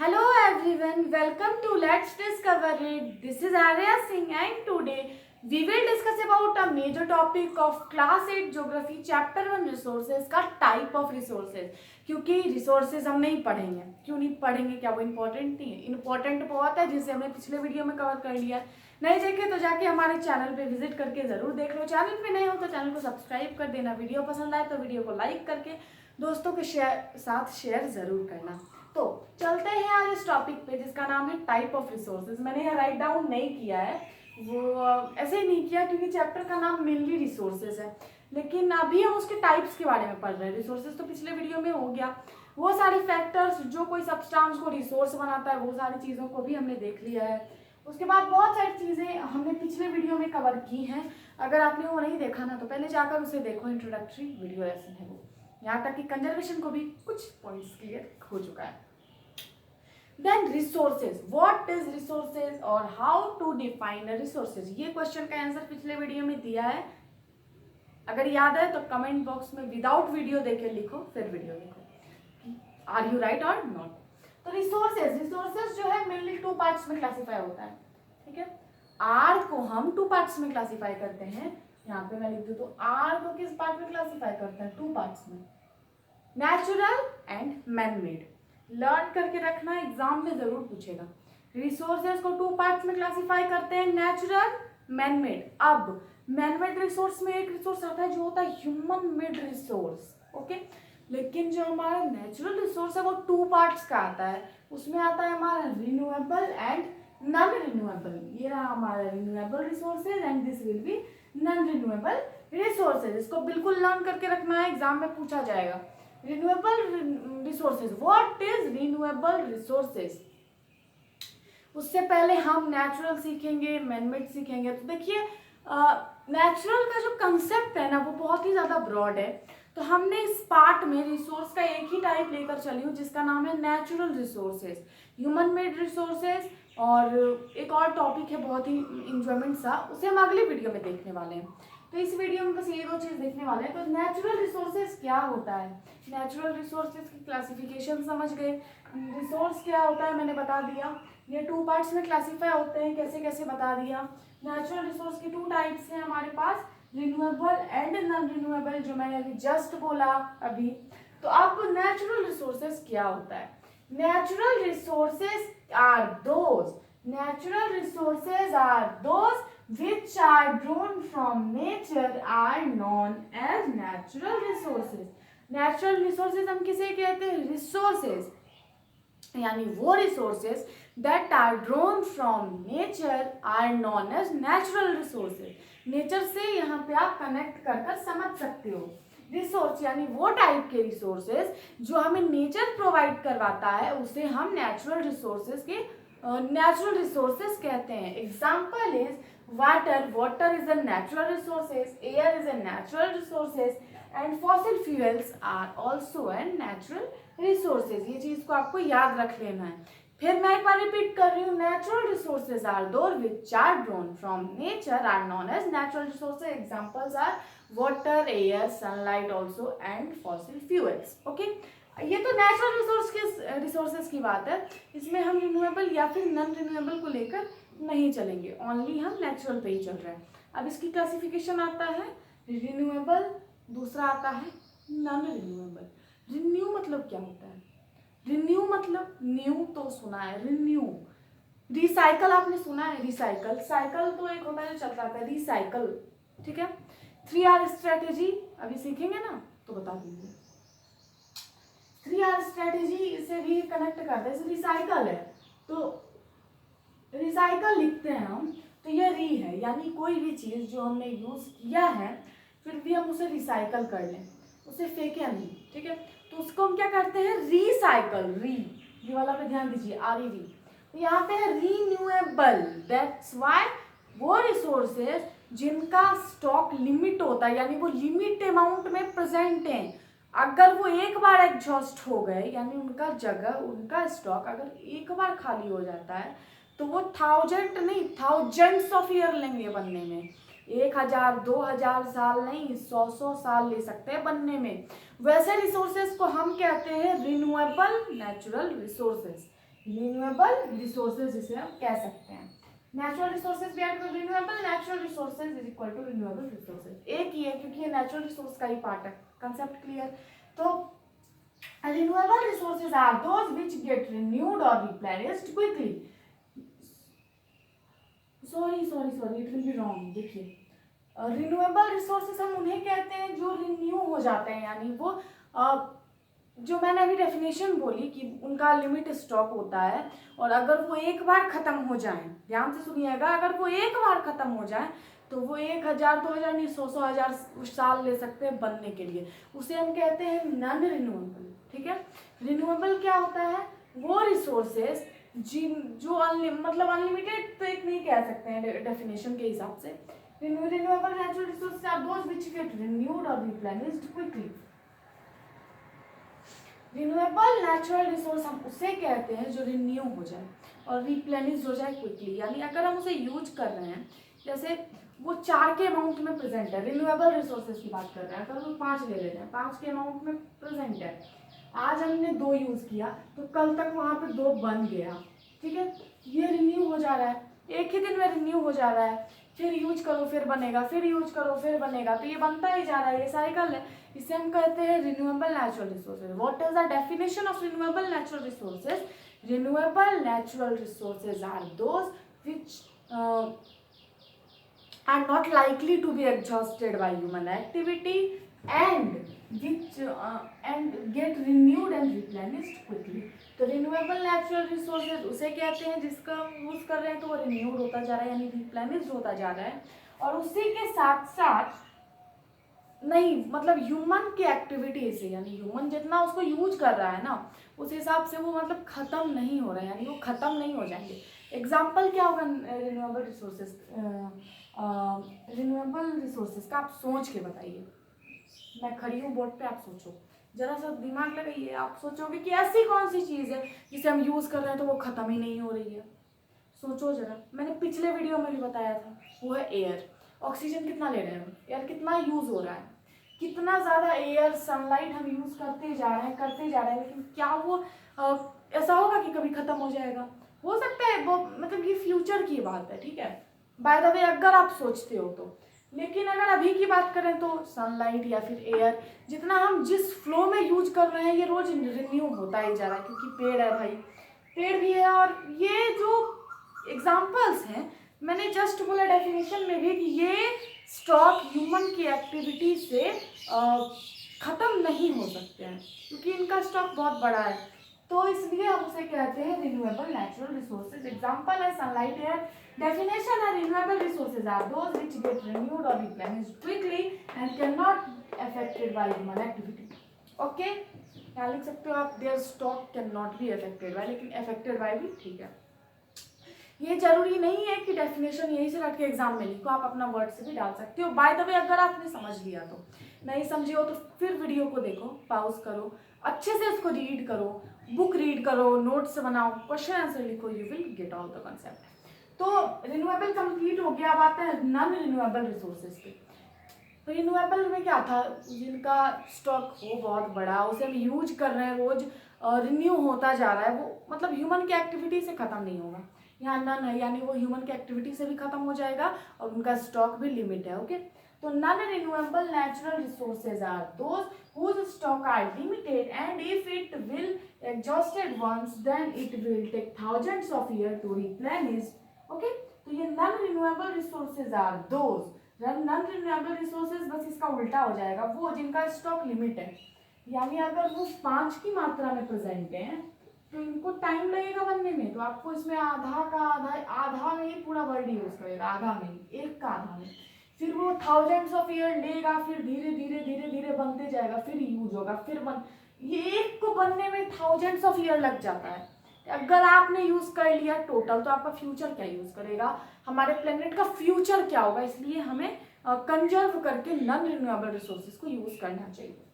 Hello everyone, welcome to Let's Discover It. This is Arya Singh and today we will discuss about a major topic of Class 8 Geography Chapter 1 Resources का Type of Resources। क्योंकि resources हम नहीं पढ़ेंगे, क्यों नहीं पढ़ेंगे, क्या वो इम्पोर्टेंट नहीं है? इम्पोर्टेंट बहुत है जिसे हमने पिछले वीडियो में कवर कर लिया। नहीं देखे तो जाके हमारे चैनल पे विजिट करके जरूर देख लो। चैनल पे नए हो तो चैनल को सब्सक्राइब कर देना। वीडियो पसंद आए तो वीडियो को लाइक करके दोस्तों के साथ शेयर जरूर करना। तो चलते हैं आज इस टॉपिक पे जिसका नाम है टाइप ऑफ रिसोर्सेज। मैंने यहाँ राइट डाउन नहीं किया है, वो ऐसे ही नहीं किया क्योंकि चैप्टर का नाम मेनली रिसोर्सेज है, लेकिन अभी हम उसके टाइप्स के बारे में पढ़ रहे हैं। रिसोर्सेज तो पिछले वीडियो में हो गया, वो सारे फैक्टर्स जो कोई सब्सटेंस को रिसोर्स बनाता है वो सारी चीज़ों को भी हमने देख लिया है। उसके बाद बहुत सारी चीज़ें हमने पिछले वीडियो में कवर की हैं। अगर आपने वो नहीं देखा ना तो पहले जाकर उसे देखो, इंट्रोडक्टरी वीडियो ऐसे है वो। यहाँ तक कि कंजर्वेशन को भी कुछ पॉइंट्स क्लियर हो चुका है। Then resources, what is resources और how to define a resources, ये क्वेश्चन का आंसर पिछले वीडियो में दिया है। अगर याद है तो कमेंट बॉक्स में विदाउट वीडियो देके लिखो, फिर वीडियो लिखो, आर यू राइट और नॉट। तो रिसोर्सेज जो है मेनली 2 पार्ट्स में क्लासीफाई होता है, ठीक है। आर को हम 2 पार्ट्स में क्लासीफाई करते हैं। यहाँ पे मैं लिख दूँ तो आर को किस पार्ट में क्लासीफाई करते हैं? 2 पार्ट्स में, natural and man made. Learn करके रखना, एग्जाम में जरूर पूछेगा। रिसोर्सेज को 2 पार्ट्स में क्लासिफाई करते हैं, नेचुरल, मैन मेड। अब मैन मेड रिसोर्स में एक रिसोर्स आता है जो होता है ह्यूमन मेड रिसोर्स, ओके। लेकिन जो हमारा नेचुरल रिसोर्स है वो 2 पार्ट्स का आता है। उसमें आता है हमारा रिन्यूएबल एंड नॉन रिन्यूएबल। ये रहा हमारा renewable resources and this will be non renewable resources. इसको बिल्कुल लर्न करके रखना है, एग्जाम में पूछा जाएगा। Renewable resources, what is renewable resources? उससे पहले हम नेचुरल सीखेंगे, मैनमेड सीखेंगे। तो देखिए नेचुरल का जो कंसेप्ट है ना वो बहुत ही ज्यादा ब्रॉड है, तो हमने इस पार्ट में रिसोर्स का एक ही टाइप लेकर चली हूँ जिसका नाम है natural resources, human made resources. और एक और टॉपिक है बहुत ही इंजॉयमेंट सा, उसे हम अगले वीडियो में देखने वाले हैं। तो इस वीडियो में बस ये 2 चीज देखने वाले हैं। तो नेचुरल रिसोर्सेज क्या होता है, नेचुरल रिसोर्सेज की क्लासिफिकेशन समझ गए। रिसोर्स क्या होता है मैंने बता दिया। ये 2 पार्ट्स में क्लासीफाई होते हैं, कैसे कैसे बता दिया। नेचुरल रिसोर्स की 2 टाइप्स हैं हमारे पास, रिन्यूएबल एंड नॉन रिन्यूएबल, जो मैंने अभी जस्ट बोला अभी। तो अब नेचुरल रिसोर्सेज क्या होता है? Natural resources are those, natural resources are those which are drawn from nature are known as natural resources। natural resources हम किसे कहते हैं? resources, यानी वो resources that are drawn from nature are known as natural resources। Nature से यहाँ पे आप कनेक्ट कर समझ सकते हो। रिसोर्स यानी वो टाइप के रिसोर्सेज जो हमें नेचर प्रोवाइड करवाता है उसे हम नेचुरल रिसोर्सेज के नेचुरल रिसोर्सेज कहते हैं। Example is water is a natural resources, air is a natural resources and fossil fuels are also a natural resources। ये चीज को आपको याद रख लेना है। फिर मैं एक बार रिपीट कर रही हूँ, natural resources are those which are drawn from nature are known as natural resources। examples are water, air, sunlight also and fossil fuels, okay। ये तो नेचुरल रिसोर्सेज की बात है, इसमें हम रिन्यूएबल या फिर नॉन रिन्यूएबल को लेकर नहीं चलेंगे, ओनली हम नेचुरल पे ही चल रहे हैं। अब इसकी क्लासिफिकेशन आता है रिन्यूएबल, दूसरा आता है नॉन रिन्यूएबल। रिन्यू मतलब क्या होता है? रिन्यू मतलब न्यू तो सुना है, रिन्यू। रिसाइकल आपने सुना है, रिसाइकल। साइकिल तो एक होता है जो चलता है, रिसाइकल, ठीक है। 3R स्ट्रेटेजी अभी सीखेंगे ना तो बता देंगे। 3R स्ट्रेटेजी से रिकनेक्ट करते हैं, रिसाइकल है तो रिसाइकल लिखते हैं हम तो ये री है, यानी कोई भी चीज़ जो हमने यूज़ किया है फिर भी हम उसे रिसाइकल कर लें, उसे फेंके नहीं, ठीक है। तो उसको हम क्या करते हैं? रिसाइकल। री वाला पे ध्यान दीजिए, REV। तो यहाँ पे है रिन्यूएबल, दैट्स व्हाई वो रिसोर्सेज जिनका स्टॉक लिमिट होता है, यानी वो लिमिट अमाउंट में प्रेजेंट हैं, अगर वो एक बार एग्जॉस्ट हो गए, यानी उनका जगह, उनका स्टॉक अगर एक बार खाली हो जाता है तो वो 1000 नहीं, थाउजेंड्स ऑफ ईयर लेंगे बनने में। 1000 2000 साल नहीं, 100 साल ले सकते हैं बनने में। वैसे रिसोर्सेज को हम कहते हैं renewable natural resources, renewable resources जिसे हम कह सकते हैं। नेचुरल रिसोर्सेज भी ऐड कर renewable, natural resources is equal to renewable resources, एक ही है क्योंकि ये नेचुरल रिसोर्स का ही पार्ट है। Concept clear? तो renewable resources are those which get renewed or replenished quickly. sorry it will be wrong. देखिए रिन्यूएबल रिसोर्सेज हम उन्हें कहते हैं जो रिन्यू हो जाते हैं, यानी वो जो मैंने अभी डेफिनेशन बोली कि उनका लिमिट स्टॉक होता है और अगर वो एक बार खत्म हो जाए, ध्यान से सुनिएगा, अगर वो एक बार खत्म हो जाए तो वो 1000 2000 नहीं 100 1000 साल ले सकते हैं बनने के लिए, उसे हम कहते हैं नॉन रिन्यूएबल। ठीक है, रिन्यूएबल क्या होता है? वो रिसोर्सेज जो मतलब अनलिमिटेड तो एक नहीं कह सकते हैं डेफिनेशन के हिसाब से। Renewable natural resources are those which get renewed और replenished quickly. Renewable natural resource हम उसे कहते हैं जो रिन्यू हो जाए और रिप्लेनिश हो जाए क्विकली, यानी अगर हम उसे यूज कर रहे हैं, जैसे वो 4 के अमाउंट में प्रेजेंट है, रिन्यूएबल रिसोर्सेज की बात कर रहे हैं, अगर वो 5 ले लेते हैं, 5 के अमाउंट में प्रेजेंट है, आज हमने 2 यूज किया तो कल तक वहाँ पे 2 बन गया। ठीक है, ये रिन्यू हो जा रहा है, एक ही दिन में रिन्यू हो जा रहा है, फिर यूज करो फिर बनेगा, फिर यूज करो फिर बनेगा, तो ये बनता ही जा रहा है, ये साइकिल है। इसे हम कहते हैं renewable natural resources. What is the definition of renewable natural resources? Renewable natural resources are those which are not likely to be exhausted by human activity and which and get renewed and replenished quickly. तो renewable natural resources उसे कहते हैं जिसका हम use कर रहे हैं तो वो रिन्यूड होता जा रहा है, यानी रिप्लेनिश्ड होता जा रहा है, और उसी के साथ साथ नहीं मतलब ह्यूमन की एक्टिविटी से, यानी ह्यूमन जितना उसको यूज कर रहा है ना उस हिसाब से वो मतलब खत्म नहीं हो रहा है, यानी वो खत्म नहीं हो जाएंगे। एग्जाम्पल क्या होगा रिन्यूएबल रिसोर्सेज? रिन्यूएबल रिसोर्सेज का आप सोच के बताइए, मैं खड़ी हूँ बोर्ड पे, आप सोचो, जरा सा दिमाग लगाइए, आप सोचोगे कि ऐसी कौन सी चीज़ है जिसे हम यूज़ कर रहे हैं तो वो ख़त्म ही नहीं हो रही है। सोचो जरा, मैंने पिछले वीडियो में भी बताया था, वो है एयर। ऑक्सीजन कितना ले रहे हैं हम, एयर कितना यूज़ हो रहा है, कितना ज़्यादा एयर सनलाइट हम यूज़ करते जा रहे हैं, लेकिन क्या वो ऐसा होगा कि कभी ख़त्म हो जाएगा? हो सकता है, वो मतलब ये फ्यूचर की बात है। ठीक है, बाय द वे अगर आप सोचते हो तो, लेकिन अगर अभी की बात करें तो सनलाइट या फिर एयर जितना हम जिस फ्लो में यूज कर रहे हैं ये रोज रिन्यू होता ही जा रहा है, क्योंकि पेड़ है भाई, पेड़ भी है, और ये जो एग्जाम्पल्स हैं मैंने जस्ट बोला डेफिनेशन में भी कि ये स्टॉक ह्यूमन की एक्टिविटी से ख़त्म नहीं हो सकते हैं क्योंकि इनका स्टॉक बहुत बड़ा है, तो इसलिए हम उसे कहते हैं रिन्यूएबल नेचुरल रिसोर्सेज। एग्जाम्पल है सनलाइट, एयर। डेफिनेशन है renewable resources are those which get renewed और replenished quickly and can not affected by human activity. Okay, यहाँ लिख सकते हो आप their stock can not be affected by, लेकिन affected by भी ठीक है। ये जरूरी नहीं है कि डेफिनेशन यहीं से रट के एग्जाम में लिखो, आप अपना वर्ड से भी डाल सकते हो। बाय द वे अगर आपने समझ लिया तो, नहीं समझे हो तो फिर वीडियो को देखो, पॉज करो, अच्छे से उसको रीड करो, बुक रीड करो, नोट्स बनाओ, क्वेश्चन आंसर लिखो, you will get all the concept. तो रिन्यूएबल कंप्लीट हो गया, अब आता है नॉन रिन्यूएबल रिसोर्सेज पे। तो रिन्यूएबल में क्या था, जिनका स्टॉक हो बहुत बड़ा, उसे हम यूज कर रहे हैं रोज, रिन्यू होता जा रहा है, वो मतलब ह्यूमन की एक्टिविटी से खत्म नहीं होगा। यहाँ नन है यानी वो ह्यूमन की एक्टिविटी से भी खत्म हो जाएगा और उनका स्टॉक भी लिमिट है। ओके, तो non renewable natural resources are those whose stock are limited, and if it will exhausted once then it will take thousands of years to replenish. Okay, तो ये non renewable resources are those, non renewable resources बस इसका उल्टा हो जाएगा, वो जिनका stock limit है, यानी अगर वो 5 की मात्रा में प्रेजेंट है तो इनको टाइम लगेगा बनने में, तो आपको इसमें आधा में ही पूरा वर्ड यूज करेगा, आधा में ही, एक का आधा में, फिर वो थाउजेंड्स ऑफ ईयर लेगा, फिर धीरे धीरे बनते जाएगा, फिर यूज होगा, फिर ये एक को बनने में थाउजेंड्स ऑफ ईयर लग जाता है। अगर आपने यूज कर लिया टोटल तो आपका फ्यूचर क्या यूज करेगा, हमारे प्लेनेट का फ्यूचर क्या होगा, इसलिए हमें कंजर्व करके नॉन रिन्यूएबल रिसोर्सेज को यूज करना चाहिए।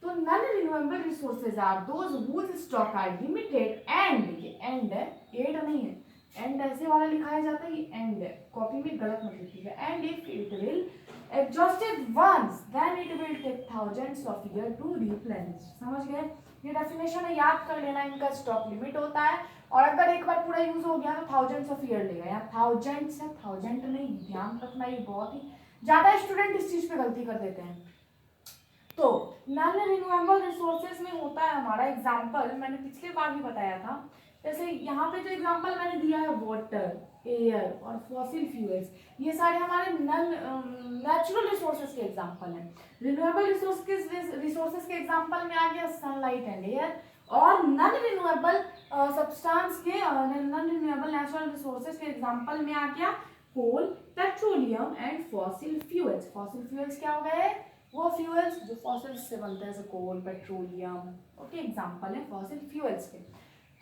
तो non renewable resources are those whose stock are limited and, ये एंड है, एड नहीं है, एंड ऐसे वाला लिखाया जाता है, ये एंड है, कॉपी में गलत मत लिखिएगा, and if it will exhausted once then it will take thousands of years to replenish। समझ गए? ये डेफिनेशन है, याद कर लेना, इनका स्टॉक लिमिट होता है और अगर एक बार पूरा यूज हो गया तो थाउजेंड्स ऑफ ईयर लेगा। यहाँ थाउजेंड्स है, थाउजेंड नहीं, ध्यान रखना, ये बहुत ही ज्यादा स्टूडेंट इस चीज पे गलती कर देते हैं। तो नॉन रिन्यूएबल रिसोर्सेज में होता है हमारा एग्जांपल, मैंने पिछले बार भी बताया था, जैसे यहाँ पे जो एग्जांपल मैंने दिया है वाटर, एयर और फॉसिल फ्यूल्स, ये सारे हमारे नॉन नेचुरल रिसोर्सेज के एग्जांपल हैं। रिन्यूएबल रिसोर्सेज के एग्जांपल में आ गया सनलाइट एंड एयर, और नॉन रिन्यूएबल सब्सटेंस के नॉन रिन्यूएबल नेचुरल रिसोर्सेज के एग्जांपल में आ गया coal, petroleum and fossil fuels. Fossil fuels क्या हो गए? वो फ्यूल्स जो फॉसिल्स से बनते हैं, जैसे कोल, पेट्रोलियम, ओके, एग्जांपल है फॉसिल फ्यूल्स के।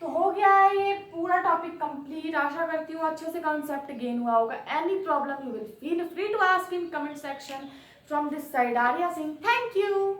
तो हो गया है ये पूरा टॉपिक कंप्लीट। आशा करती हूँ अच्छे से कंसेप्ट गेन हुआ होगा। Any problem you will feel free to ask in comment section. From this side Arya Singh, thank you.